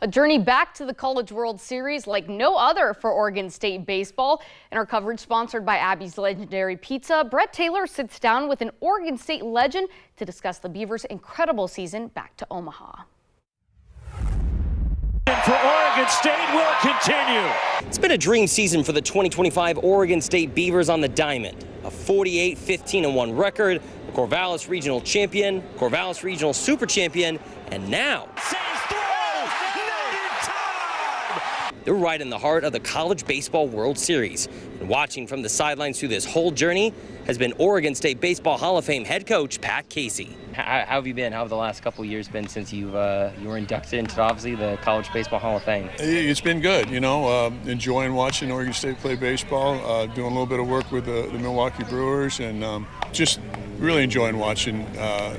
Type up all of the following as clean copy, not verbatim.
A journey back to the College World Series like no other for Oregon State baseball. In our coverage sponsored by Abby's Legendary Pizza, Brett Taylor sits down with an Oregon State legend to discuss the Beavers' incredible season back to Omaha. For Oregon State will continue. It's been a dream season for the 2025 Oregon State Beavers on the diamond. A 48-15-1 record, a Corvallis Regional Champion, Corvallis Regional Super Champion, and now they're right in the heart of the College Baseball World Series. And watching from the sidelines through this whole journey has been Oregon State Baseball Hall of Fame head coach Pat Casey. How have you been? How have the last couple of years been since you were inducted into obviously the College Baseball Hall of Fame? It's been good, enjoying watching Oregon State play baseball, doing a little bit of work with the Milwaukee Brewers, and just really enjoying watching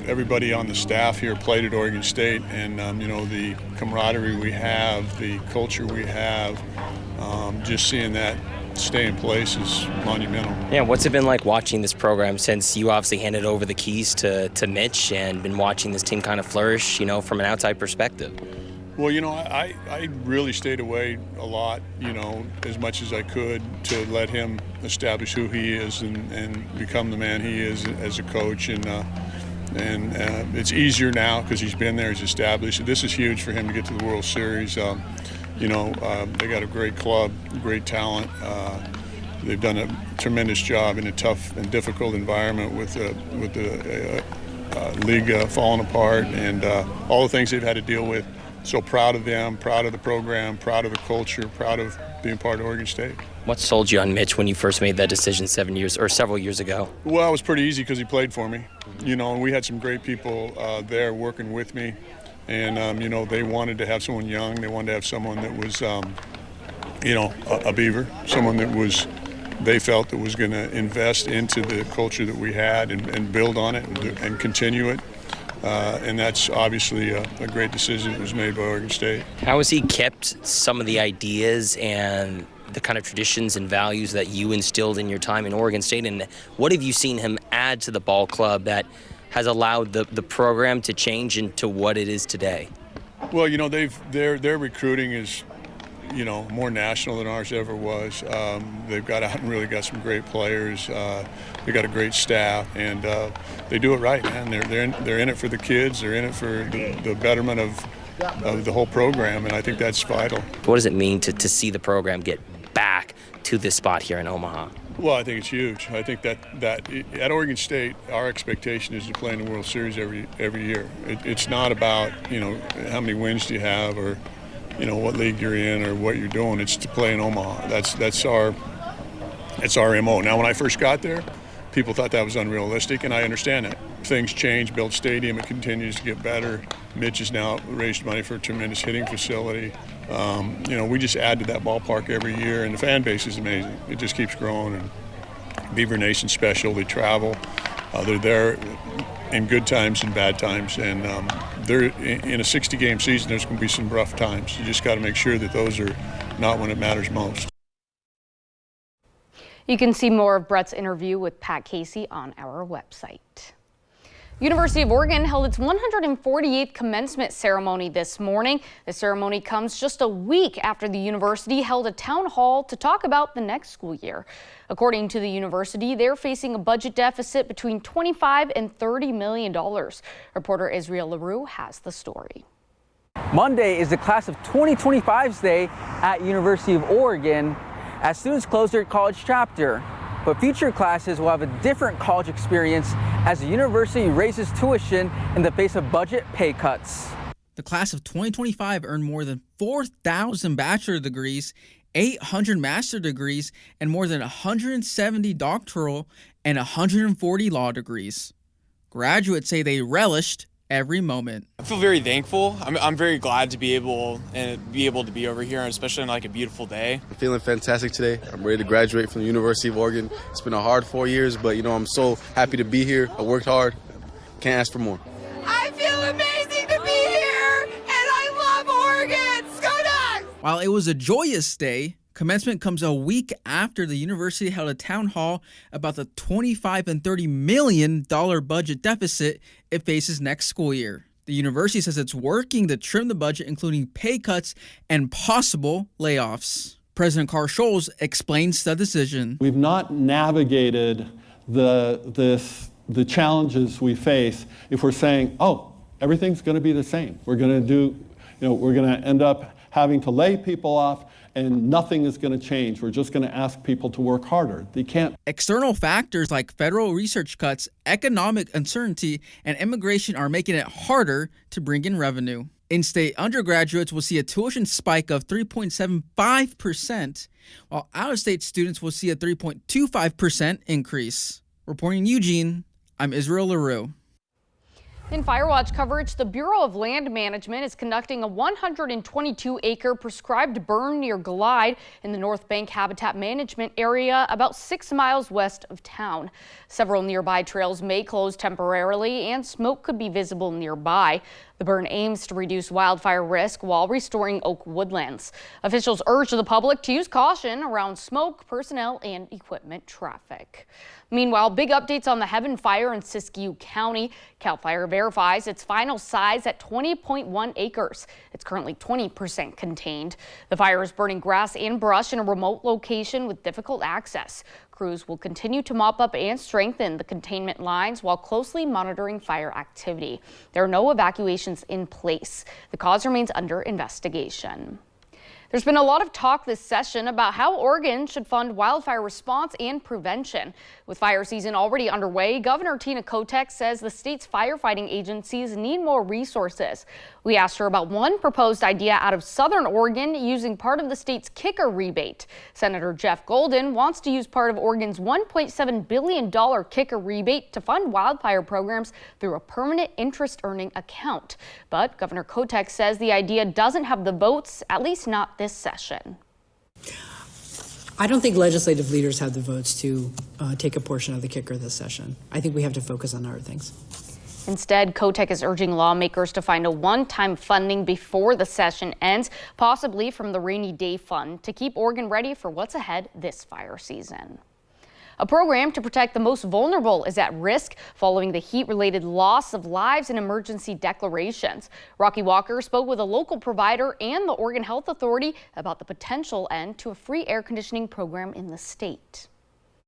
everybody on the staff here played at Oregon State, and the camaraderie we have, the culture we have, just seeing that stay in place is monumental. Yeah, what's it been like watching this program since you obviously handed over the keys to Mitch and been watching this team kind of flourish, from an outside perspective? Well, I really stayed away a lot, as much as I could to let him establish who he is and become the man he is as a coach. And it's easier now because he's been there, he's established. This is huge for him to get to the World Series. They got a great club, great talent. They've done a tremendous job in a tough and difficult environment with the league falling apart and all the things they've had to deal with. So proud of them, proud of the program, proud of the culture, proud of being part of Oregon State. What sold you on Mitch when you first made that decision several years ago? Well, it was pretty easy because he played for me. And we had some great people there working with me. And, they wanted to have someone young. They wanted to have someone that was, a Beaver, someone that they felt that was going to invest into the culture that we had and build on it and continue it. And that's obviously a great decision that was made by Oregon State. How has he kept some of the ideas and the kind of traditions and values that you instilled in your time in Oregon State? And what have you seen him add to the ball club that has allowed the program to change into what it is today? Well, their recruiting is, more national than ours ever was. They've got out and really got some great players. They got a great staff, and they do it right, man. They're in it for the kids. They're in it for the betterment of the whole program, and I think that's vital. What does it mean to see the program get back to this spot here in Omaha? Well, I think it's huge. I think that at Oregon State, our expectation is to play in the World Series every year. It's not about, how many wins do you have or, what league you're in or what you're doing. It's to play in Omaha. That's our MO. Now, when I first got there, people thought that was unrealistic, and I understand that. Things change, build stadium, it continues to get better. Mitch has now raised money for a tremendous hitting facility. We just add to that ballpark every year, and the fan base is amazing. It just keeps growing, and Beaver Nation's special. They travel. They're there in good times and bad times, and they're in a 60-game season. There's going to be some rough times. You just got to make sure that those are not when it matters most. You can see more of Brett's interview with Pat Casey on our website. University of Oregon held its 148th commencement ceremony this morning. The ceremony comes just a week after the university held a town hall to talk about the next school year. According to the university, they're facing a budget deficit between $25 and $30 million. Reporter Israel LaRue has the story. Monday is the class of 2025's day at University of Oregon as students close their college chapter. But future classes will have a different college experience as the university raises tuition in the face of budget pay cuts. The class of 2025 earned more than 4,000 bachelor degrees, 800 master degrees, and more than 170 doctoral and 140 law degrees. Graduates say they relished every moment. I feel very thankful. I'm very glad to be able to be over here, especially on a beautiful day. I'm feeling fantastic today. I'm ready to graduate from the University of Oregon. It's been a hard 4 years, but I'm so happy to be here. I worked hard. Can't ask for more. I feel amazing to be here, and I love Oregon. Go Ducks! While it was a joyous day, commencement comes a week after the university held a town hall about the $25 and $30 million budget deficit it faces next school year. The university says it's working to trim the budget, including pay cuts and possible layoffs. President Carl Scholes explains the decision. We've not navigated the challenges we face if we're saying, oh, everything's going to be the same. We're going to end up having to lay people off and nothing is going to change. We're just going to ask people to work harder. They can't. External factors like federal research cuts, economic uncertainty, and immigration are making it harder to bring in revenue. In-state undergraduates will see a tuition spike of 3.75%, while out-of-state students will see a 3.25% increase. Reporting in Eugene, I'm Israel LaRue. In Firewatch coverage, the Bureau of Land Management is conducting a 122-acre prescribed burn near Glide in the North Bank Habitat Management area about 6 miles west of town. Several nearby trails may close temporarily and smoke could be visible nearby. The burn aims to reduce wildfire risk while restoring oak woodlands. Officials urge the public to use caution around smoke, personnel, and equipment traffic. Meanwhile, big updates on the Heaven fire in Siskiyou County. CAL FIRE verifies its final size at 20.1 acres. It's currently 20% contained. The fire is burning grass and brush in a remote location with difficult access. Crews will continue to mop up and strengthen the containment lines while closely monitoring fire activity. There are no evacuations in place. The cause remains under investigation. There's been a lot of talk this session about how Oregon should fund wildfire response and prevention. With fire season already underway, Governor Tina Kotek says the state's firefighting agencies need more resources. We asked her about one proposed idea out of Southern Oregon using part of the state's kicker rebate. Senator Jeff Golden wants to use part of Oregon's $1.7 billion kicker rebate to fund wildfire programs through a permanent interest earning account. But Governor Kotek says the idea doesn't have the votes, at least not this session. I don't think legislative leaders have the votes to take a portion of the kicker this session. I think we have to focus on other things. Instead, Kotek is urging lawmakers to find a one-time funding before the session ends, possibly from the Rainy Day Fund, to keep Oregon ready for what's ahead this fire season. A program to protect the most vulnerable is at risk following the heat-related loss of lives in emergency declarations. Rocky Walker spoke with a local provider and the Oregon Health Authority about the potential end to a free air conditioning program in the state.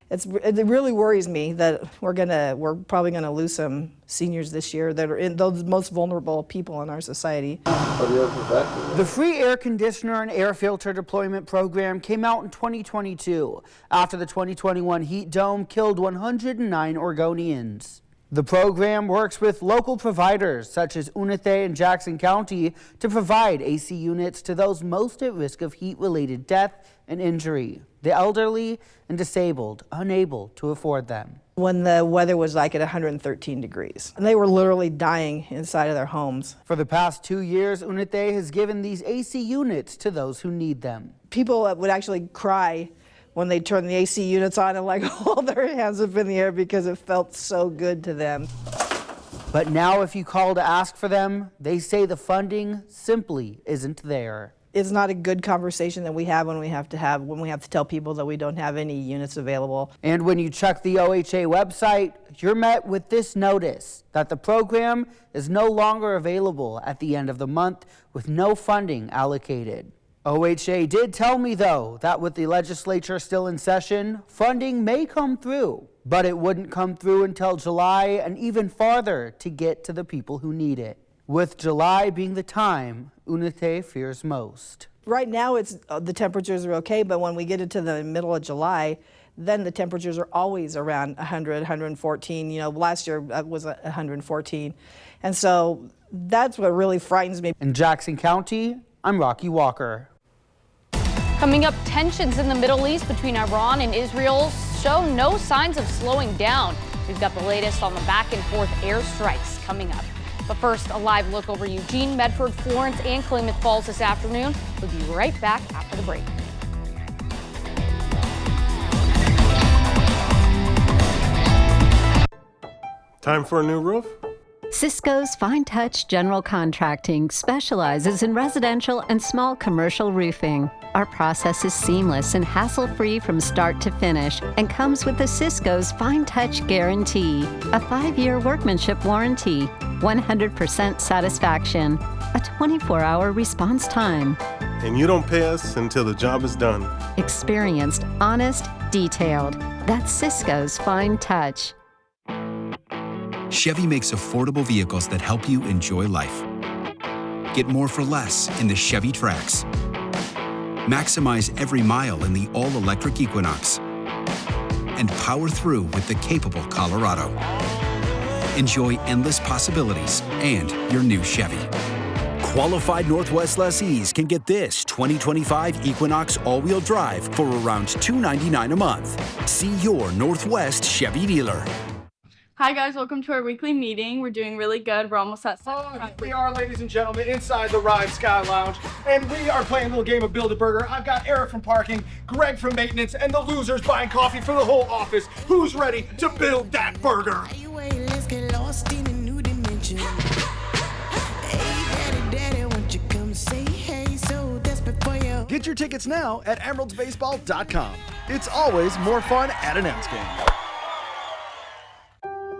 It really worries me that we're probably gonna lose some seniors this year that are in those most vulnerable people in our society. The free air conditioner and air filter deployment program came out in 2022 after the 2021 heat dome killed 109 Oregonians. The program works with local providers such as Unite and Jackson County to provide AC units to those most at risk of heat-related death and injury, the elderly and disabled, unable to afford them. When the weather was like at 113 degrees, and they were literally dying inside of their homes. For the past 2 years, Unite has given these AC units to those who need them. People would actually cry when they turned the AC units on and like hold their hands up in the air because it felt so good to them. But now if you call to ask for them, they say the funding simply isn't there. It's not a good conversation that we have when we have to tell people that we don't have any units available. And when you check the OHA website, you're met with this notice that the program is no longer available at the end of the month with no funding allocated. OHA did tell me, though, that with the legislature still in session, funding may come through, but it wouldn't come through until July and even farther to get to the people who need it. With July being the time Unite fears most. Right now, the temperatures are okay, but when we get into the middle of July, then the temperatures are always around 100, 114. You know, last year was 114. And so that's what really frightens me. In Jackson County, I'm Rocky Walker. Coming up, tensions in the Middle East between Iran and Israel show no signs of slowing down. We've got the latest on the back and forth airstrikes coming up. But first, a live look over Eugene, Medford, Florence, and Klamath Falls this afternoon. We'll be right back after the break. Time for a new roof? Cisco's Fine Touch General Contracting specializes in residential and small commercial roofing. Our process is seamless and hassle-free from start to finish and comes with the Cisco's Fine Touch Guarantee, a 5-year workmanship warranty. 100% satisfaction, a 24-hour response time. And you don't pay us until the job is done. Experienced, honest, detailed. That's Cisco's fine touch. Chevy makes affordable vehicles that help you enjoy life. Get more for less in the Chevy Trax. Maximize every mile in the all-electric Equinox. And power through with the capable Colorado. Enjoy endless possibilities and your new Chevy. Qualified Northwest lessees can get this 2025 Equinox all-wheel drive for around $299 a month. See your Northwest Chevy dealer. Hi guys, welcome to our weekly meeting. We're doing really good. We're almost at We are, ladies and gentlemen, inside the Ride Sky Lounge, and we are playing a little game of Build-A-Burger. I've got Eric from parking, Greg from maintenance, and the losers buying coffee for the whole office. Who's ready to build that burger? Let's get lost in a new dimension. Hey, daddy, won't you come say hey? So desperate for you. Get your tickets now at emeraldsbaseball.com. It's always more fun at an Ents game.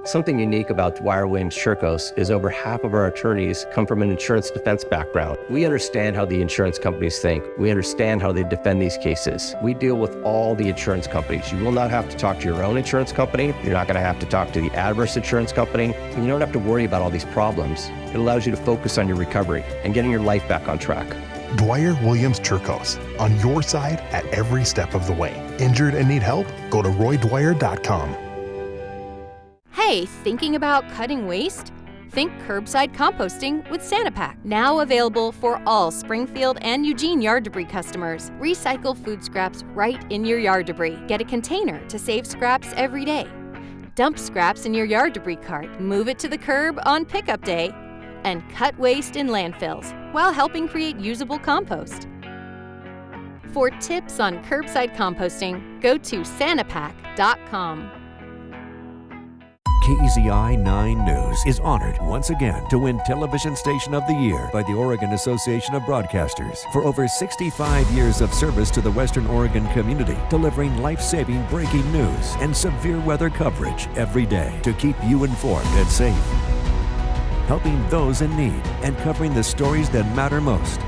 Something unique about Dwyer Williams Chircos is over half of our attorneys come from an insurance defense background. We understand how the insurance companies think. We understand how they defend these cases. We deal with all the insurance companies. You will not have to talk to your own insurance company. You're not going to have to talk to the adverse insurance company. And you don't have to worry about all these problems. It allows you to focus on your recovery and getting your life back on track. Dwyer Williams Chircos, on your side at every step of the way. Injured and need help? Go to roydwyer.com. Hey, thinking about cutting waste? Think curbside composting with Sanapack. Now available for all Springfield and Eugene yard debris customers. Recycle food scraps right in your yard debris. Get a container to save scraps every day. Dump scraps in your yard debris cart. Move it to the curb on pickup day. And cut waste in landfills while helping create usable compost. For tips on curbside composting, go to Sanapack.com. KEZI 9 News is honored once again to win Television Station of the Year by the Oregon Association of Broadcasters for over 65 years of service to the Western Oregon community, delivering life-saving breaking news and severe weather coverage every day to keep you informed and safe. Helping those in need and covering the stories that matter most.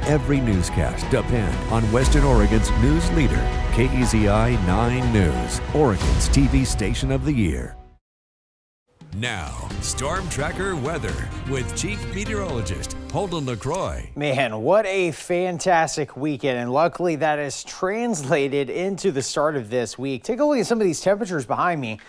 Every newscast depend on Western Oregon's news leader, KEZI 9 News, Oregon's TV Station of the Year. Now, Storm Tracker weather with Chief Meteorologist Holden LaCroix. Man, what a fantastic weekend, and luckily that is translated into the start of this week. Take a look at some of these temperatures behind me.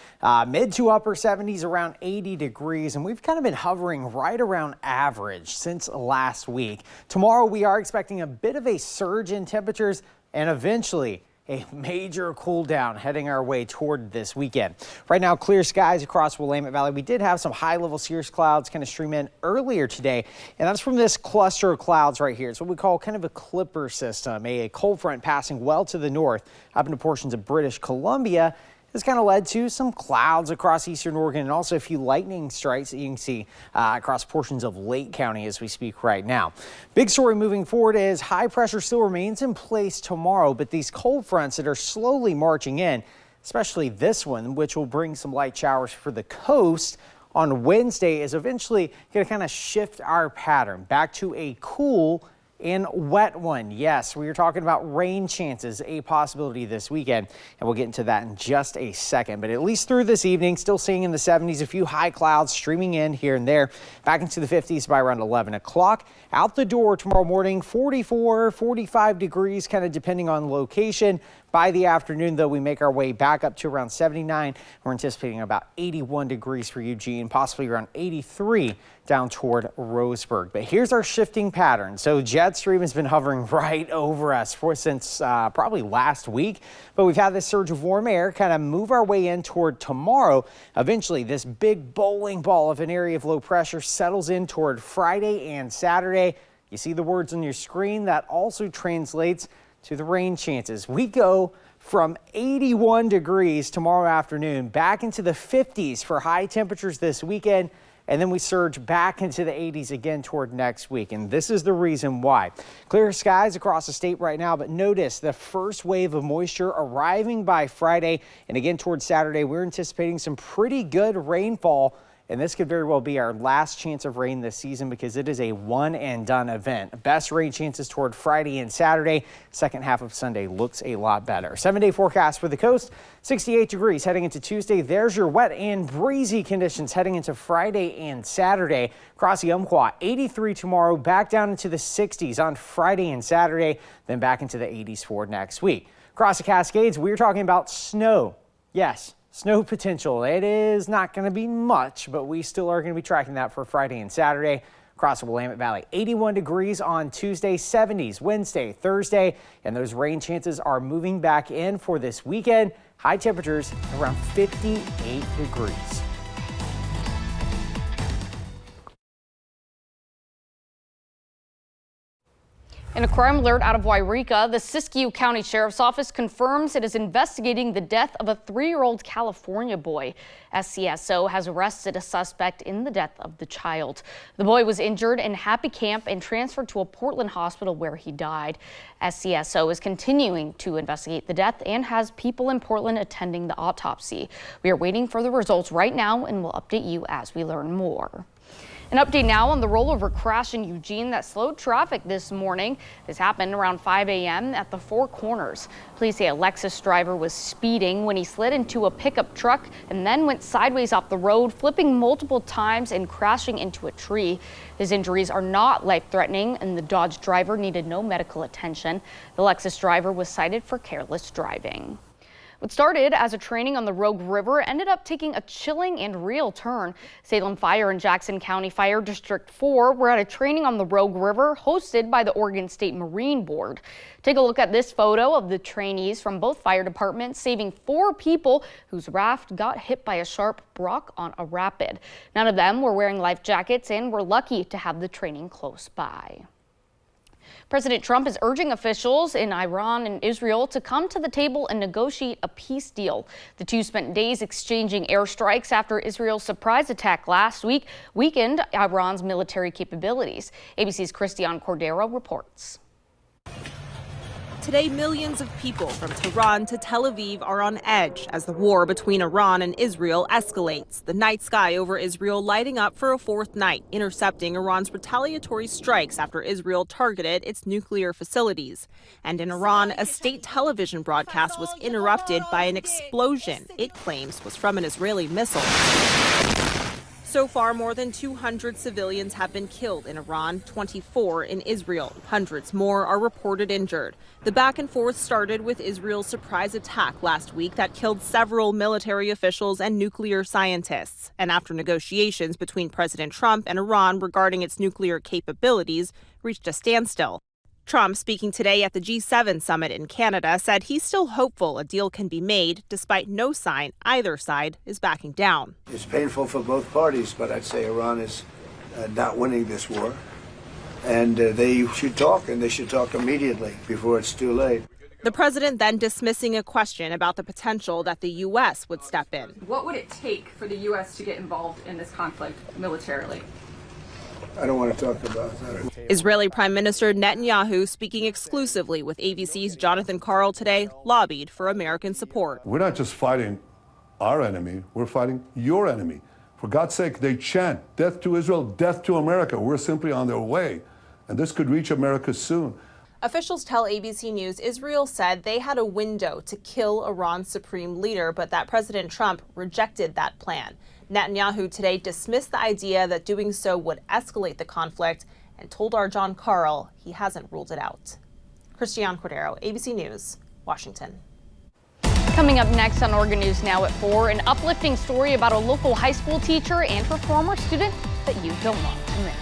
Mid to upper 70s, around 80 degrees, and we've kind of been hovering right around average since last week. Tomorrow we are expecting a bit of a surge in temperatures and eventually a major cool down heading our way toward this weekend. Right now, clear skies across Willamette Valley. We did have some high-level cirrus clouds kind of stream in earlier today, and that's from this cluster of clouds right here. It's what we call kind of a clipper system, a cold front passing well to the north up into portions of British Columbia. This kind of led to some clouds across eastern Oregon and also a few lightning strikes that you can see across portions of Lake County as we speak right now. Big story moving forward is high pressure still remains in place tomorrow, but these cold fronts that are slowly marching in, especially this one, which will bring some light showers for the coast on Wednesday, is eventually going to kind of shift our pattern back to a cool and wet one. Yes, we are talking about rain chances, a possibility this weekend, and we'll get into that in just a second. But at least through this evening, still seeing in the 70s, a few high clouds streaming in here and there, back into the 50s by around 11 o'clock. Out the door tomorrow morning, 44, 45 degrees, kind of depending on location. By the afternoon, though, we make our way back up to around 79. We're anticipating about 81 degrees for Eugene, possibly around 83 down toward Roseburg. But here's our shifting pattern. So jet stream has been hovering right over us since probably last week. But we've had this surge of warm air kind of move our way in toward tomorrow. Eventually, this big bowling ball of an area of low pressure settles in toward Friday and Saturday. You see the words on your screen. That also translates to the rain chances. We go from 81 degrees tomorrow afternoon back into the 50s for high temperatures this weekend, and then we surge back into the 80s again toward next week. And this is the reason why. Clear skies across the state right now, but notice the first wave of moisture arriving by Friday, and again towards Saturday, we're anticipating some pretty good rainfall And this could very well be our last chance of rain this season because it is a one and done event. Best rain chances toward Friday and Saturday. Second half of Sunday looks a lot better. 7-day forecast for the coast, 68 degrees heading into Tuesday. There's your wet and breezy conditions heading into Friday and Saturday. Across the Umpqua, 83 tomorrow, back down into the 60s on Friday and Saturday, then back into the 80s for next week. Across the Cascades, we're talking about snow. Yes. Snow potential. It is not going to be much, but we still are going to be tracking that for Friday and Saturday. Across the Willamette Valley, 81 degrees on Tuesday, 70s Wednesday, Thursday, and those rain chances are moving back in for this weekend. High temperatures around 58 degrees. In a crime alert out of Wairika, the Siskiyou County Sheriff's Office confirms it is investigating the death of a 3-year-old California boy. SCSO has arrested a suspect in the death of the child. The boy was injured in Happy Camp and transferred to a Portland hospital where he died. SCSO is continuing to investigate the death and has people in Portland attending the autopsy. We are waiting for the results right now and will update you as we learn more. An update now on the rollover crash in Eugene that slowed traffic this morning. This happened around 5 a.m. at the Four Corners. Police say a Lexus driver was speeding when he slid into a pickup truck and then went sideways off the road, flipping multiple times and crashing into a tree. His injuries are not life-threatening and the Dodge driver needed no medical attention. The Lexus driver was cited for careless driving. What started as a training on the Rogue River ended up taking a chilling and real turn. Salem Fire and Jackson County Fire District 4 were at a training on the Rogue River hosted by the Oregon State Marine Board. Take a look at this photo of the trainees from both fire departments saving 4 people whose raft got hit by a sharp rock on a rapid. None of them were wearing life jackets and were lucky to have the training close by. President Trump is urging officials in Iran and Israel to come to the table and negotiate a peace deal. The two spent days exchanging airstrikes after Israel's surprise attack last week weakened Iran's military capabilities. ABC's Christiane Cordero reports. Today, millions of people from Tehran to Tel Aviv are on edge as the war between Iran and Israel escalates. The night sky over Israel lighting up for a 4th night, intercepting Iran's retaliatory strikes after Israel targeted its nuclear facilities. And in Iran, a state television broadcast was interrupted by an explosion it claims was from an Israeli missile. So far, more than 200 civilians have been killed in Iran, 24 in Israel. Hundreds more are reported injured. The back and forth started with Israel's surprise attack last week that killed several military officials and nuclear scientists. And after negotiations between President Trump and Iran regarding its nuclear capabilities reached a standstill. Trump, speaking today at the G7 summit in Canada, said he's still hopeful a deal can be made, despite no sign either side is backing down. It's painful for both parties, but I'd say Iran is not winning this war. And they should talk, and they should talk immediately before it's too late. The president then dismissing a question about the potential that the U.S. would step in. What would it take for the U.S. to get involved in this conflict militarily? I don't want to talk about that. Israeli Prime Minister Netanyahu, speaking exclusively with ABC's Jonathan Karl today, lobbied for American support. We're not just fighting our enemy, we're fighting your enemy. For God's sake, they chant, death to Israel, death to America. We're simply on their way, and this could reach America soon. Officials tell ABC News Israel said they had a window to kill Iran's supreme leader, but that President Trump rejected that plan. Netanyahu today dismissed the idea that doing so would escalate the conflict and told our John Karl he hasn't ruled it out. Christiane Cordero, ABC News, Washington. Coming up next on Oregon News Now at 4, an uplifting story about a local high school teacher and her former student that you don't want to miss.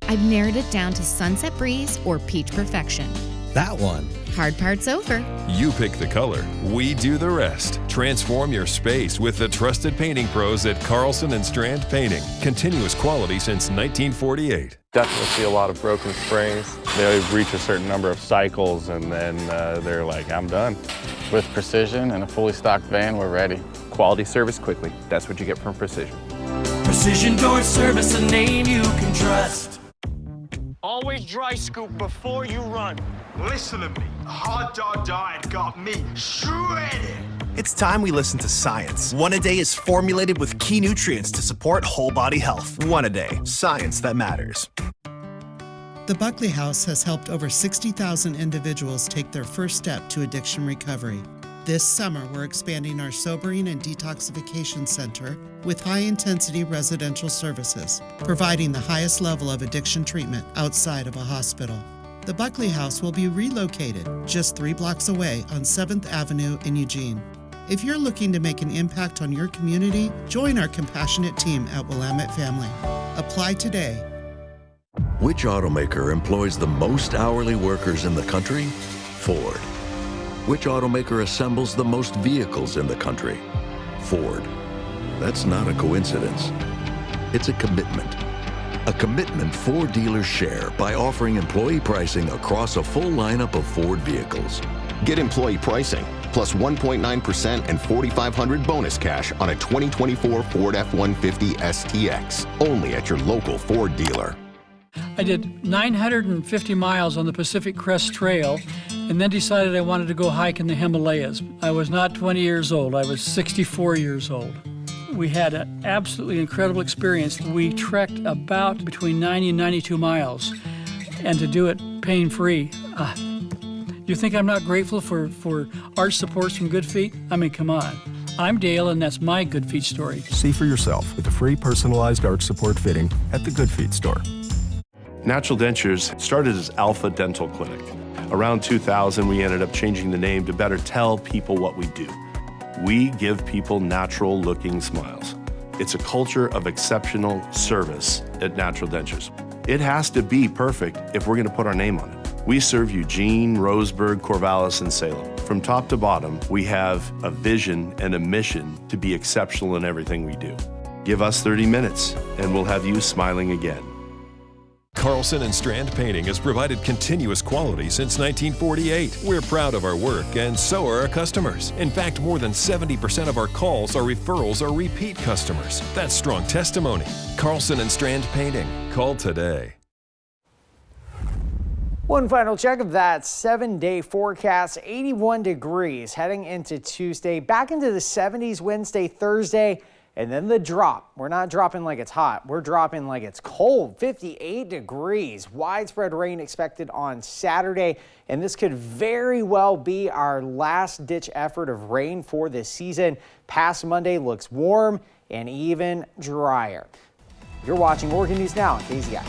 I've narrowed it down to Sunset Breeze or Peach Perfection. That one. Hard part's over. You pick the color, we do the rest. Transform your space with the trusted painting pros at Carlson and Strand Painting. Continuous quality since 1948. Definitely see a lot of broken springs. They reach a certain number of cycles and then they're like, I'm done. With Precision and a fully stocked van, we're ready. Quality service quickly. That's what you get from Precision. Precision Door Service, a name you can trust. Always dry scoop before you run. Listen to me. Hot dog diet got me shredded. It's time we listen to science. One A Day is formulated with key nutrients to support whole body health. One A Day, science that matters. The Buckley House has helped over 60,000 individuals take their first step to addiction recovery. This summer, we're expanding our sobering and detoxification center with high-intensity residential services, providing the highest level of addiction treatment outside of a hospital. The Buckley House will be relocated just 3 blocks away on 7th Avenue in Eugene. If you're looking to make an impact on your community, join our compassionate team at Willamette Family. Apply today. Which automaker employs the most hourly workers in the country? Ford. Which automaker assembles the most vehicles in the country? Ford. That's not a coincidence. It's a commitment. A commitment Ford dealers share by offering employee pricing across a full lineup of Ford vehicles. Get employee pricing plus 1.9% and $4,500 bonus cash on a 2024 Ford F-150 STX. Only at your local Ford dealer. I did 950 miles on the Pacific Crest Trail and then decided I wanted to go hike in the Himalayas. I was not 20 years old, I was 64 years old. We had an absolutely incredible experience. We trekked about between 90 and 92 miles, and to do it pain-free. You think I'm not grateful for arch supports from Good Feet? I mean, come on. I'm Dale, and that's my Good Feet story. See for yourself with a free personalized arch support fitting at the Good Feet store. Natural Dentures started as Alpha Dental Clinic. Around 2000, we ended up changing the name to better tell people what we do. We give people natural-looking smiles. It's a culture of exceptional service at Natural Dentures. It has to be perfect if we're going to put our name on it. We serve Eugene, Roseburg, Corvallis, and Salem. From top to bottom, we have a vision and a mission to be exceptional in everything we do. Give us 30 minutes, and we'll have you smiling again. Carlson and Strand Painting has provided continuous quality since 1948. We're proud of our work, and so are our customers. In fact, more than 70% of our calls or referrals are repeat customers. That's strong testimony. Carlson and Strand Painting. Call today. One final check of that 7-day forecast, 81 degrees heading into Tuesday, back into the 70s Wednesday, Thursday. And then the drop. We're not dropping like it's hot. We're dropping like it's cold. 58 degrees. Widespread rain expected on Saturday. And this could very well be our last ditch effort of rain for this season. Past Monday looks warm and even drier. You're watching Oregon News Now on KZI.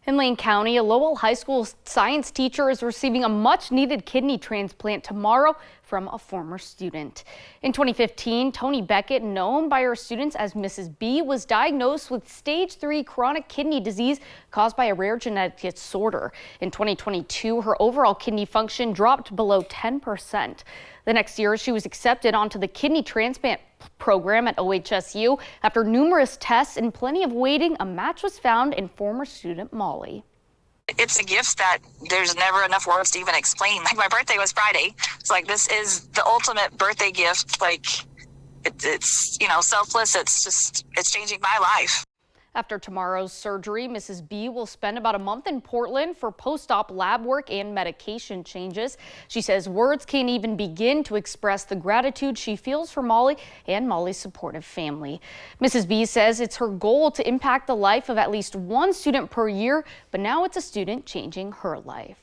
In Lane County, a Lowell High School science teacher is receiving a much-needed kidney transplant tomorrow from a former student. In 2015, Toni Beckett, known by her students as Mrs. B, was diagnosed with stage 3 chronic kidney disease caused by a rare genetic disorder. In 2022, her overall kidney function dropped below 10%. The next year, she was accepted onto the kidney transplant program at OHSU. After numerous tests and plenty of waiting, a match was found in former student Molly. It's a gift that there's never enough words to even explain. Like, my birthday was Friday. It's like, this is the ultimate birthday gift. Like, it's you know, selfless. It's changing my life. After tomorrow's surgery, Mrs. B will spend about a month in Portland for post-op lab work and medication changes. She says words can't even begin to express the gratitude she feels for Molly and Molly's supportive family. Mrs. B says it's her goal to impact the life of at least one student per year, but now it's a student changing her life.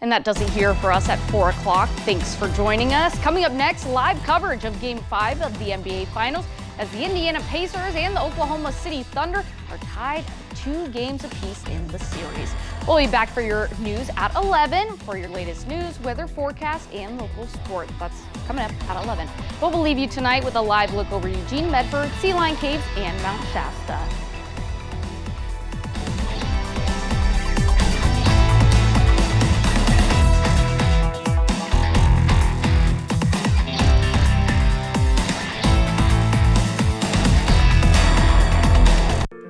And that does it here for us at 4 o'clock. Thanks for joining us. Coming up next, live coverage of Game 5 of the NBA Finals, as the Indiana Pacers and the Oklahoma City Thunder are tied 2 games apiece in the series. We'll be back for your news at 11 for your latest news, weather forecast, and local sports. That's coming up at 11. But we'll leave you tonight with a live look over Eugene, Medford, Sea Lion Caves, and Mount Shasta.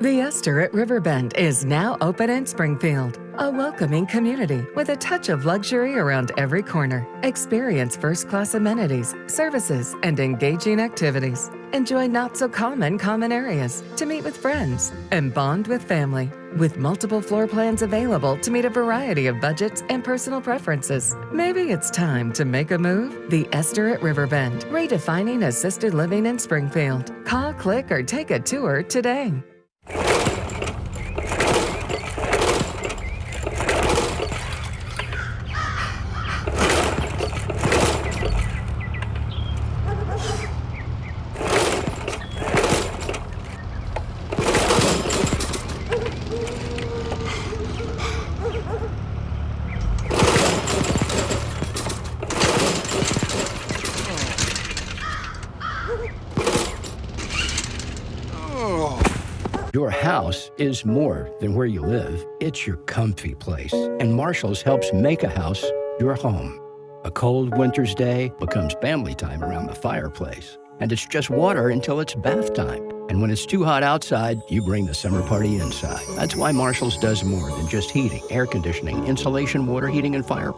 The Esther at Riverbend is now open in Springfield. A welcoming community with a touch of luxury around every corner. Experience first-class amenities, services, and engaging activities. Enjoy not-so-common areas to meet with friends and bond with family. With multiple floor plans available to meet a variety of budgets and personal preferences. Maybe it's time to make a move? The Esther at Riverbend, redefining assisted living in Springfield. Call, click, or take a tour today. Your house is more than where you live. It's your comfy place. And Marshall's helps make a house your home. A cold winter's day becomes family time around the fireplace. And it's just water until it's bath time. And when it's too hot outside, you bring the summer party inside. That's why Marshall's does more than just heating, air conditioning, insulation, water heating, and fireplace.